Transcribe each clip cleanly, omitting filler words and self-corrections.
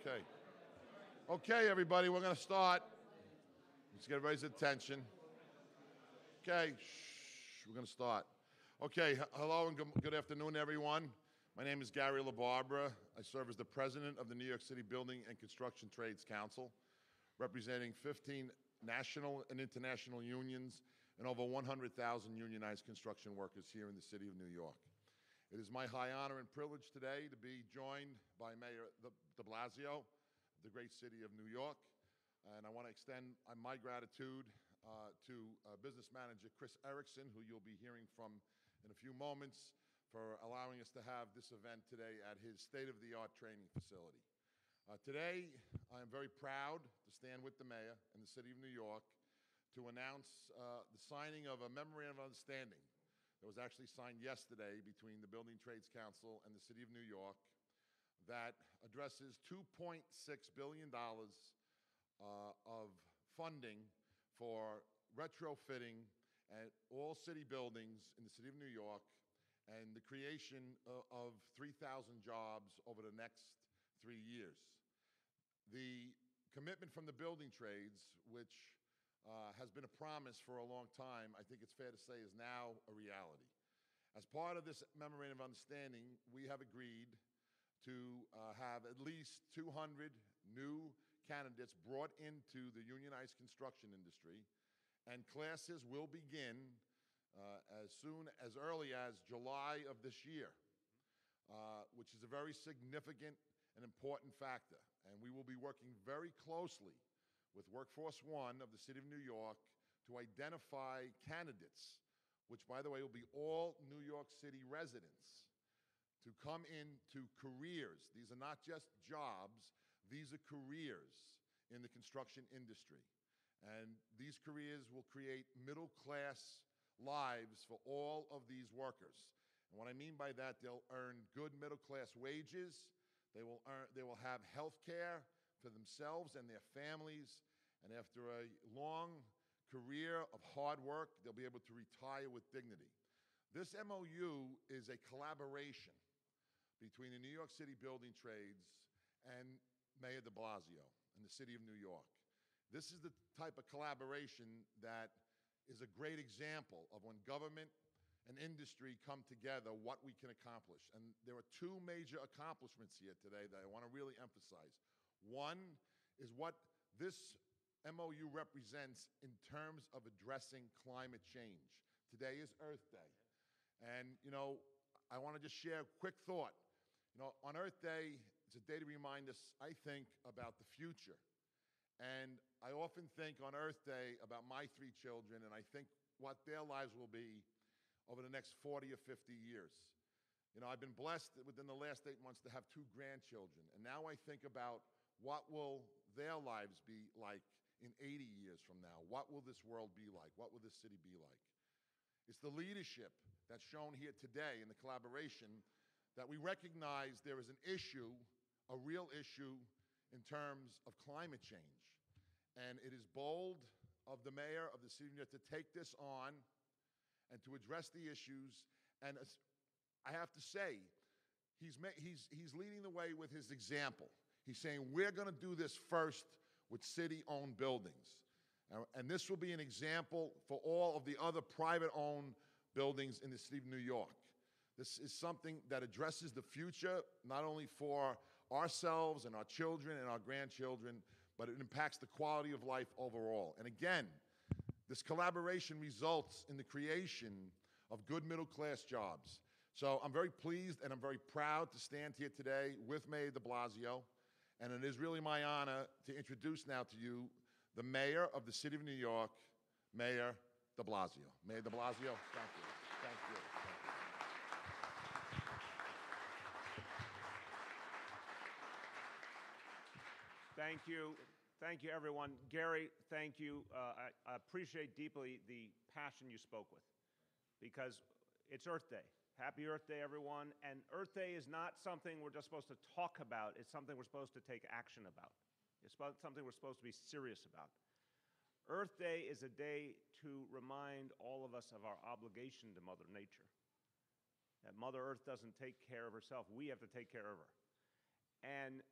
Okay. Okay, everybody, we're going to start. Let's get everybody's attention. Okay, we're going to start. Okay, hello and good afternoon, everyone. My name is Gary LaBarbera. I serve as the president of the New York City Building and Construction Trades Council, representing 15 national and international unions and over 100,000 unionized construction workers here in the city of New York. It is my high honor and privilege today to be joined by Mayor de Blasio of the great city of New York. And I want to extend my gratitude to business manager Chris Erickson, who you'll be hearing from in a few moments, for allowing us to have this event today at his state-of-the-art training facility. Today, I am very proud to stand with the mayor and the city of New York to announce the signing of a memorandum of understanding that was actually signed yesterday between the Building Trades Council and the city of New York that addresses $2.6 billion of funding for retrofitting at all city buildings in the city of New York and the creation of 3,000 jobs over the next 3 years. The commitment from the building trades, which has been a promise for a long time, I think it's fair to say is now a reality. As part of this memorandum of understanding, we have agreed to have at least 200 new candidates brought into the unionized construction industry, and classes will begin as early as July of this year, which is a very significant and important factor. And we will be working very closely with Workforce One of the City of New York to identify candidates, which, by the way, will be all New York City residents, to come into careers. These are not just jobs, these are careers in the construction industry. And these careers will create middle-class lives for all of these workers. And what I mean by that, they'll earn good middle-class wages, they will have health care for themselves and their families, and after a long career of hard work, they'll be able to retire with dignity. This MOU is a collaboration between the New York City Building Trades and Mayor de Blasio and the City of New York. This is the type of collaboration that is a great example of when government and industry come together, what we can accomplish. And there are two major accomplishments here today that I want to really emphasize. One is what this MOU represents in terms of addressing climate change. Today is Earth Day. And, I want to just share a quick thought. On Earth Day, it's a day to remind us, I think, about the future. And I often think on Earth Day about my 3 children, and I think what their lives will be over the next 40 or 50 years. I've been blessed within the last 8 months to have 2 grandchildren, and now I think about what will their lives be like in 80 years from now? What will this world be like? What will this city be like? It's the leadership that's shown here today in the collaboration that we recognize there is an issue, a real issue, in terms of climate change. And it is bold of the mayor of the city of New York to take this on and to address the issues. And I have to say, he's leading the way with his example. He's saying, we're going to do this first with city-owned buildings. And this will be an example for all of the other private-owned buildings in the city of New York. This is something that addresses the future, not only for ourselves and our children and our grandchildren, but it impacts the quality of life overall. And again, this collaboration results in the creation of good middle-class jobs. So I'm very pleased and I'm very proud to stand here today with Mayor de Blasio. And it is really my honor to introduce now to you the mayor of the city of New York, Mayor de Blasio. Mayor de Blasio, thank you. Thank you. Thank you. Thank you, everyone. Gary, thank you. I appreciate deeply the passion you spoke with, because it's Earth Day. Happy Earth Day, everyone. And Earth Day is not something we're just supposed to talk about. It's something we're supposed to take action about. It's something we're supposed to be serious about. Earth Day is a day to remind all of us of our obligation to Mother Nature. That Mother Earth doesn't take care of herself. We have to take care of her. And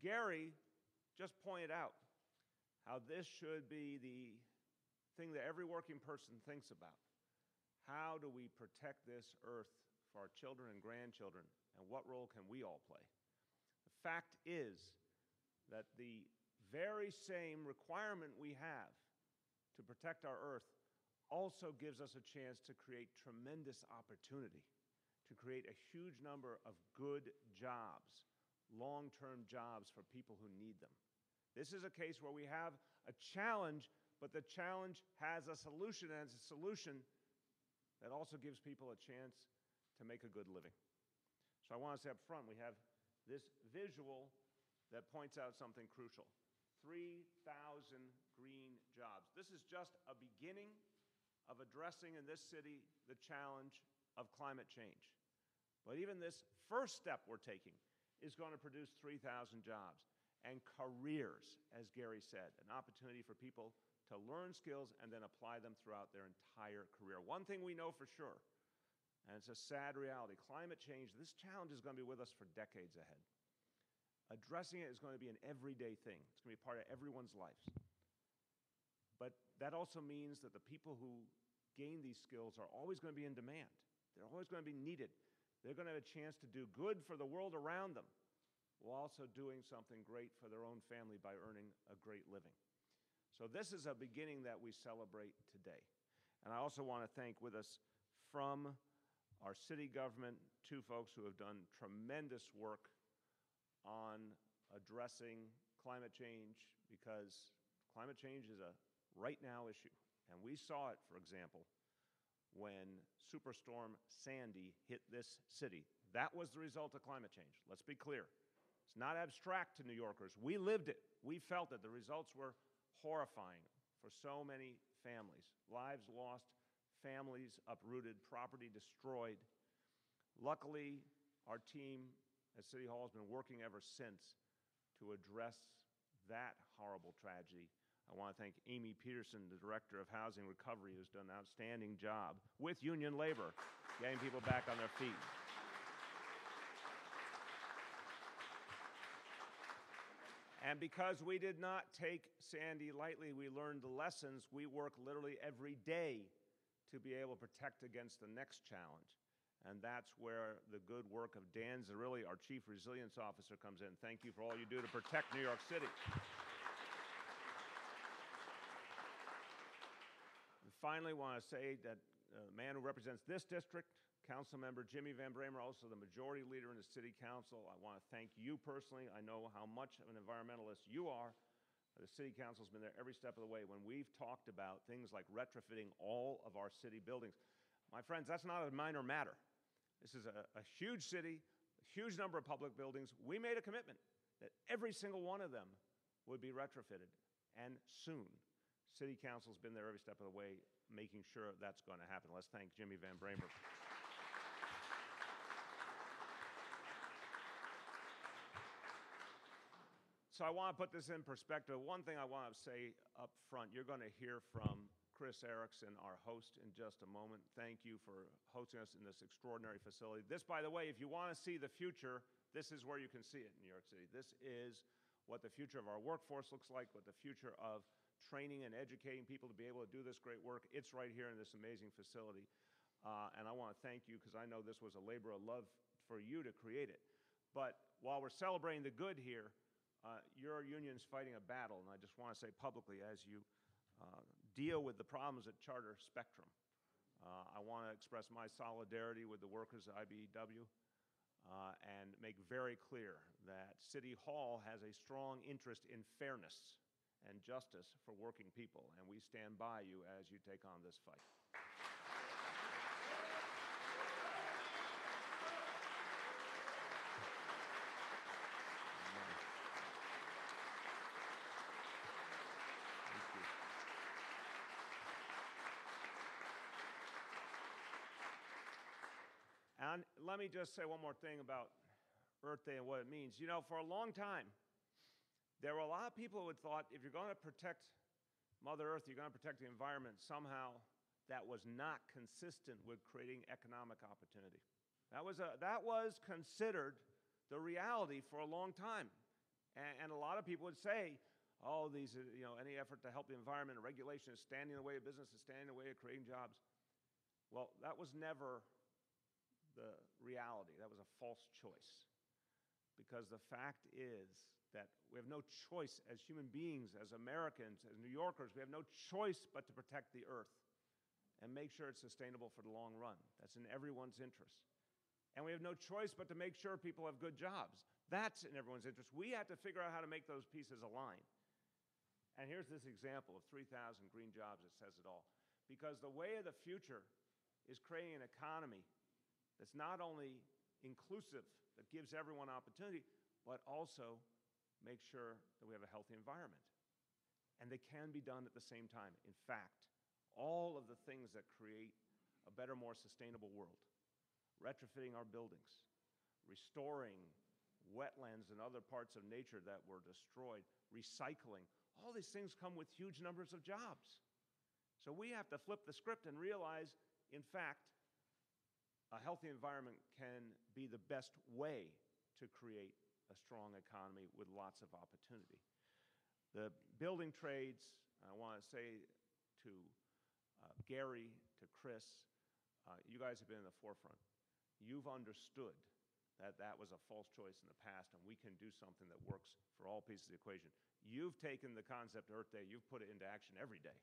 Gary just pointed out how this should be the thing that every working person thinks about. How do we protect this earth for our children and grandchildren, and what role can we all play? The fact is that the very same requirement we have to protect our earth also gives us a chance to create tremendous opportunity, to create a huge number of good jobs, long-term jobs for people who need them. This is a case where we have a challenge, but the challenge has a solution, and it's a solution that also gives people a chance to make a good living. So I want to say up front, we have this visual that points out something crucial. 3,000 green jobs. This is just a beginning of addressing in this city the challenge of climate change. But even this first step we're taking is going to produce 3,000 jobs and careers, as Gary said, an opportunity for people to learn skills and then apply them throughout their entire career. One thing we know for sure, and it's a sad reality, climate change, this challenge is going to be with us for decades ahead. Addressing it is going to be an everyday thing. It's going to be part of everyone's lives. But that also means that the people who gain these skills are always going to be in demand. They're always going to be needed. They're going to have a chance to do good for the world around them, while also doing something great for their own family by earning a great living. So this is a beginning that we celebrate today. And I also want to thank with us from our city government, two folks who have done tremendous work on addressing climate change, because climate change is a right now issue. And we saw it, for example, when Superstorm Sandy hit this city. That was the result of climate change. Let's be clear. It's not abstract to New Yorkers. We lived it. We felt it. The results were horrifying for so many families. Lives lost, families uprooted, property destroyed. Luckily, our team at City Hall has been working ever since to address that horrible tragedy. I want to thank Amy Peterson, the Director of Housing Recovery, who's done an outstanding job with union labor, getting people back on their feet. And because we did not take Sandy lightly, we learned the lessons. We work literally every day to be able to protect against the next challenge. And that's where the good work of Dan Zarilli, our Chief Resilience Officer, comes in. Thank you for all you do to protect New York City. And finally, I want to say that the man who represents this district, Councilmember Jimmy Van Bramer, also the majority leader in the City Council, I want to thank you personally. I know how much of an environmentalist you are. The City Council's been there every step of the way when we've talked about things like retrofitting all of our city buildings. My friends, that's not a minor matter. This is a huge city, a huge number of public buildings. We made a commitment that every single one of them would be retrofitted, and soon. City Council's been there every step of the way, making sure that's going to happen. Let's thank Jimmy Van Bramer. So I want to put this in perspective. One thing I want to say up front, you're going to hear from Chris Erickson, our host, in just a moment. Thank you for hosting us in this extraordinary facility. This, by the way, if you want to see the future, this is where you can see it in New York City. This is what the future of our workforce looks like, what the future of training and educating people to be able to do this great work. It's right here in this amazing facility. And I want to thank you, because I know this was a labor of love for you to create it. But while we're celebrating the good here, your union's fighting a battle, and I just want to say publicly, as you deal with the problems at Charter Spectrum, I want to express my solidarity with the workers at IBEW and make very clear that City Hall has a strong interest in fairness and justice for working people, and we stand by you as you take on this fight. And let me just say one more thing about Earth Day and what it means. You know, for a long time, there were a lot of people who had thought if you're going to protect Mother Earth, you're going to protect the environment, somehow that was not consistent with creating economic opportunity. That was considered the reality for a long time. And a lot of people would say, oh, any effort to help the environment and regulation is standing in the way of business, is standing in the way of creating jobs. Well, that was never the reality. That was a false choice. Because the fact is that we have no choice as human beings, as Americans, as New Yorkers, we have no choice but to protect the earth and make sure it's sustainable for the long run. That's in everyone's interest. And we have no choice but to make sure people have good jobs. That's in everyone's interest. We have to figure out how to make those pieces align. And here's this example of 3,000 green jobs that says it all. Because the way of the future is creating an economy that's not only inclusive, that gives everyone opportunity, but also make sure that we have a healthy environment. And they can be done at the same time. In fact, all of the things that create a better, more sustainable world, retrofitting our buildings, restoring wetlands and other parts of nature that were destroyed, recycling, all these things come with huge numbers of jobs. So we have to flip the script and realize, in fact, a healthy environment can be the best way to create a strong economy with lots of opportunity. The building trades, I want to say to Gary, to Chris, you guys have been in the forefront. You've understood that that was a false choice in the past, and we can do something that works for all pieces of the equation. You've taken the concept of Earth Day, you've put it into action every day,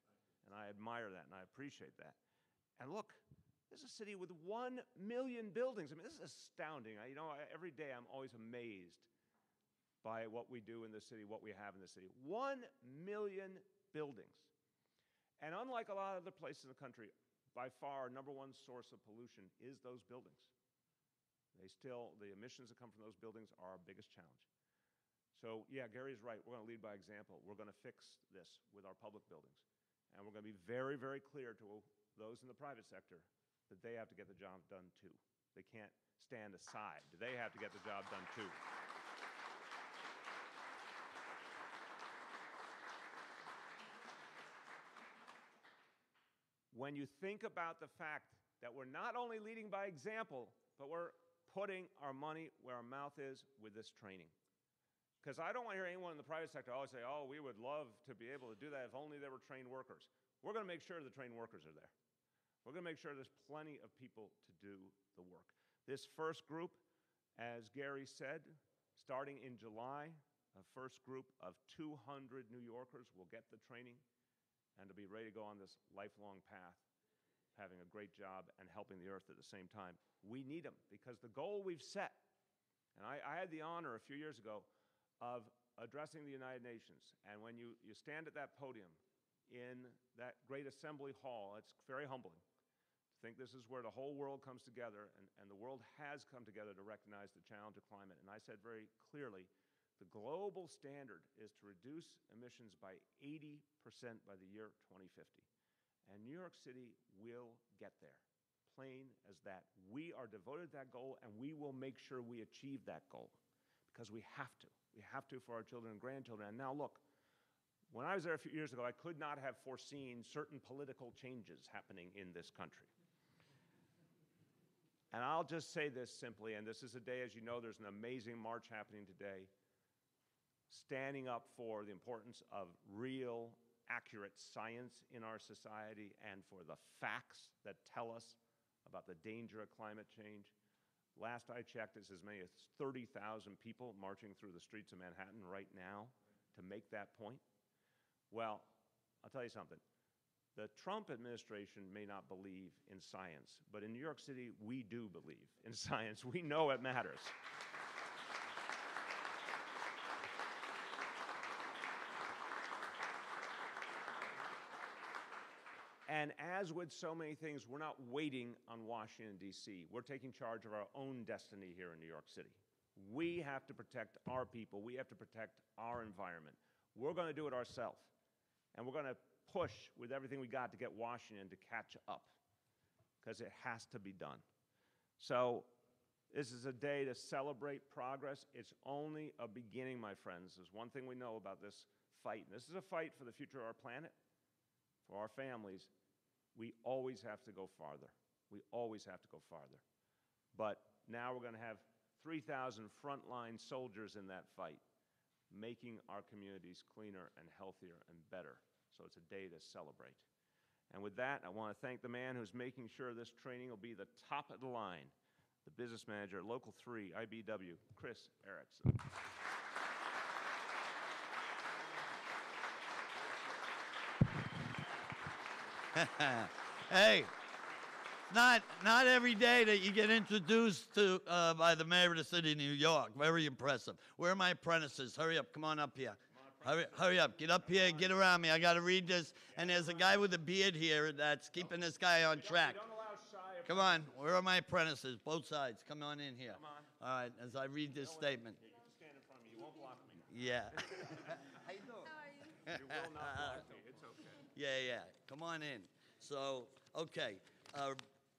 and I admire that, and I appreciate that. And look, this is a city with 1 million buildings. I mean, this is astounding. Every day I'm always amazed by what we do in the city, what we have in the city. 1 million buildings. And unlike a lot of other places in the country, by far, our number one source of pollution is those buildings. The emissions that come from those buildings are our biggest challenge. So, yeah, Gary's right. We're going to lead by example. We're going to fix this with our public buildings. And we're going to be very, very clear to those in the private sector that they have to get the job done too. They can't stand aside. They have to get the job done too. When you think about the fact that we're not only leading by example, but we're putting our money where our mouth is with this training. Because I don't want to hear anyone in the private sector always say, oh, we would love to be able to do that if only there were trained workers. We're going to make sure the trained workers are there. We're going to make sure there's plenty of people to do the work. This first group, as Gary said, starting in July, a first group of 200 New Yorkers will get the training and to be ready to go on this lifelong path, having a great job and helping the earth at the same time. We need them because the goal we've set, and I had the honor a few years ago of addressing the United Nations, and when you stand at that podium in that great assembly hall, it's very humbling to think this is where the whole world comes together, and the world has come together to recognize the challenge of climate. And I said very clearly, the global standard is to reduce emissions by 80% by the year 2050. And New York City will get there, plain as that. We are devoted to that goal, and we will make sure we achieve that goal because we have to. We have to for our children and grandchildren. And now look, when I was there a few years ago, I could not have foreseen certain political changes happening in this country. And I'll just say this simply, and this is a day, as you know, there's an amazing march happening today, standing up for the importance of real, accurate science in our society and for the facts that tell us about the danger of climate change. Last I checked, it's as many as 30,000 people marching through the streets of Manhattan right now to make that point. Well, I'll tell you something. The Trump administration may not believe in science, but in New York City, we do believe in science. We know it matters. And as with so many things, we're not waiting on Washington, D.C. We're taking charge of our own destiny here in New York City. We have to protect our people. We have to protect our environment. We're going to do it ourselves. And we're going to push with everything we got to get Washington to catch up because it has to be done. So this is a day to celebrate progress. It's only a beginning, my friends. There's one thing we know about this fight. And this is a fight for the future of our planet, for our families. We always have to go farther. We always have to go farther. But now we're going to have 3,000 frontline soldiers in that fight. making our communities cleaner and healthier and better. So it's a day to celebrate. And with that, I want to thank the man who's making sure this training will be the top of the line, the business manager at Local 3 IBW, Chris Erickson. Hey, not every day that you get introduced to by the mayor of the city of New York. Very impressive. Where are my apprentices? Hurry up, come on up here. Hurry up, get up here, get around me. I got to read this. And there's a guy with a beard here that's keeping this guy on track. Come on, where are my apprentices? Both sides, come on in here. Come on. All right, as I read this statement. You can stand in front of me. You won't block me. Yeah. How you doing? You will not block me. It's okay. Yeah. Come on in. So, okay,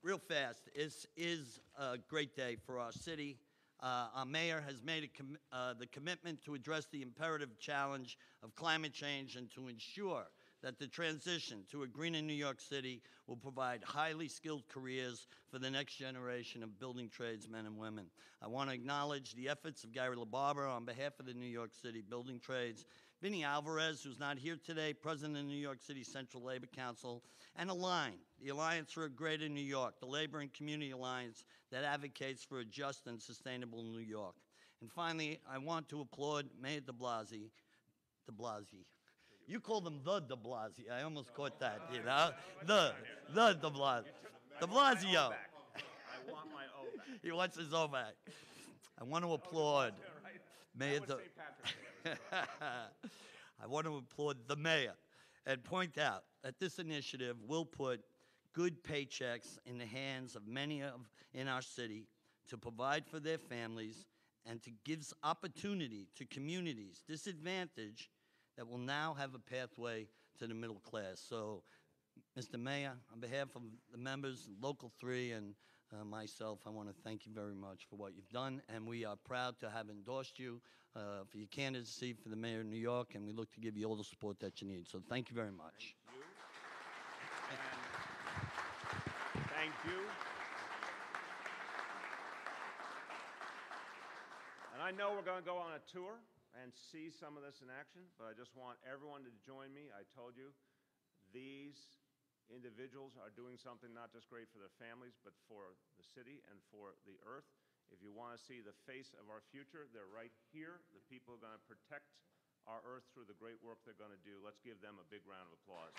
real fast. This is a great day for our city. Our mayor has made the commitment to address the imperative challenge of climate change and to ensure that the transition to a greener New York City will provide highly skilled careers for the next generation of building tradesmen and women. I want to acknowledge the efforts of Gary LaBarbera on behalf of the New York City Building Trades, Vinny Alvarez, who's not here today, president of the New York City Central Labor Council, and Align, the Alliance for a Greater New York, the labor and community alliance that advocates for a just and sustainable New York. And finally, I want to applaud Mayor de Blasio. You call them the de Blasio. I almost caught that, you know? The de Blasio. De Blasio. I want my O back. He wants his O back. I want to applaud Mayor That de... was St. Patrick's Day. I want to applaud the mayor and point out that this initiative will put good paychecks in the hands of many in our city to provide for their families and to give opportunity to communities disadvantaged that will now have a pathway to the middle class. So, Mr. Mayor, on behalf of the members, Local 3, and myself, I want to thank you very much for what you've done, and we are proud to have endorsed you for your candidacy for the mayor of New York, and we look to give you all the support that you need. So thank you very much. Thank you. And I know we're going to go on a tour and see some of this in action, but I just want everyone to join me. I told you, these individuals are doing something not just great for their families, but for the city and for the earth. If you want to see the face of our future, they're right here. The people are going to protect our earth through the great work they're going to do. Let's give them a big round of applause.